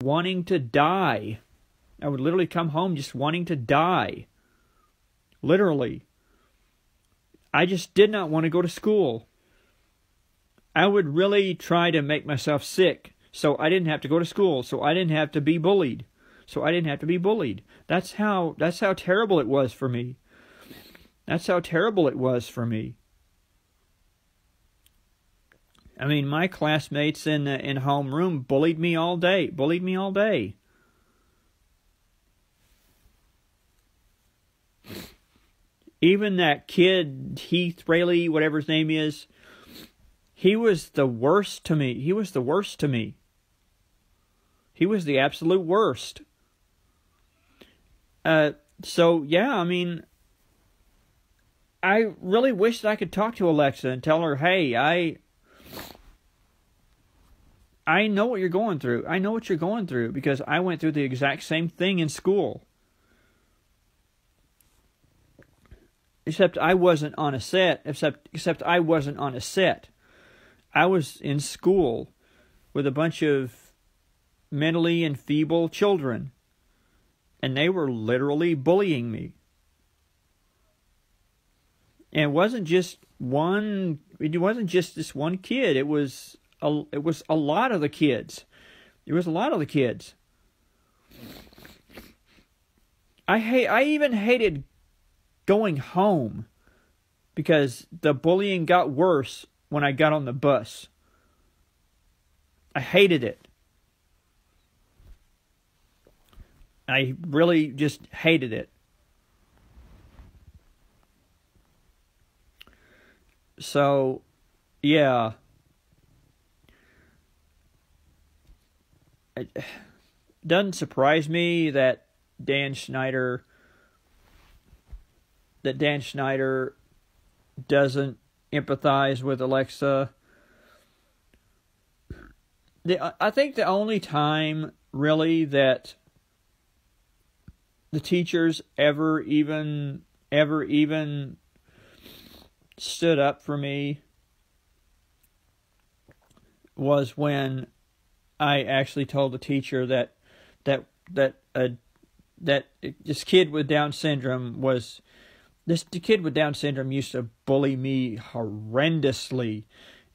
wanting to die. I would literally come home just wanting to die. Literally. I just did not want to go to school. I would really try to make myself sick so I didn't have to go to school, so I didn't have to be bullied. That's how terrible it was for me. That's how terrible it was for me. I mean, my classmates in homeroom bullied me all day. Even that kid, Heath Rayleigh, whatever his name is, he was the worst to me. He was the absolute worst. So, yeah, I mean, I really wish that I could talk to Alexa and tell her, hey, I know what you're going through. I know what you're going through because I went through the exact same thing in school. Except I wasn't on a set. Except I wasn't on a set. I was in school with a bunch of mentally enfeebled children. And they were literally bullying me. And it wasn't just this one kid. It was a lot of the kids. I even hated going home because the bullying got worse when I got on the bus. I hated it. I really just hated it. So, yeah. It doesn't surprise me that Dan Schneider doesn't empathize with Alexa. I think the only time really that the teachers ever even stood up for me was when I actually told the teacher that this kid with Down syndrome used to bully me horrendously,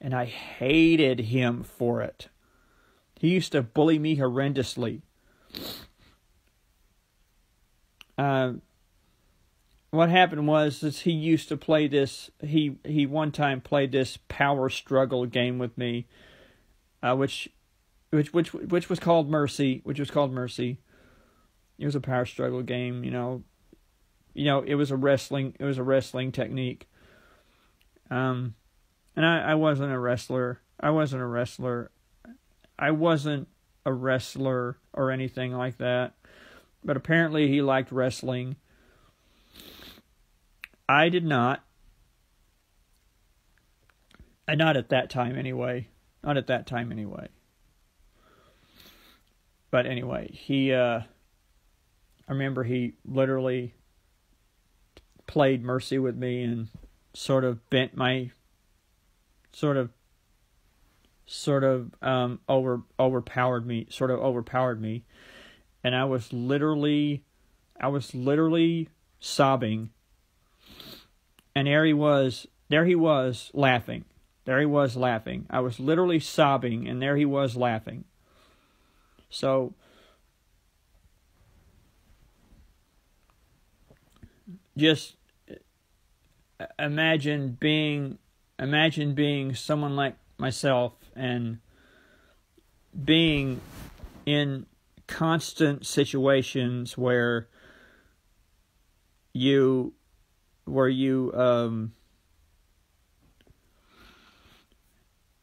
and I hated him for it. He used to bully me horrendously. What happened was he used to play this. He one time played this power struggle game with me, which was called Mercy. It was a power struggle game. It was a wrestling technique. And I wasn't a wrestler. I wasn't a wrestler or anything like that. But apparently he liked wrestling. I did not. And not at that time anyway. But anyway, I remember he literally played Mercy with me and sort of overpowered me, and I was literally sobbing, and there he was laughing. I was literally sobbing, and there he was laughing. So just imagine being someone like myself and being in constant situations where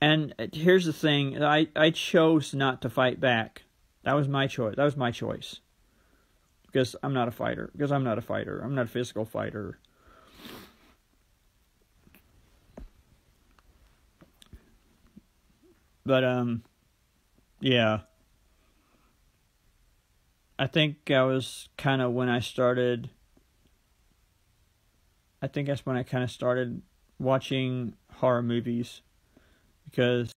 and here's the thing, I chose not to fight back. That was my choice. Because I'm not a fighter. I'm not a physical fighter. But, yeah. I think that's when I kind of started watching horror movies. Because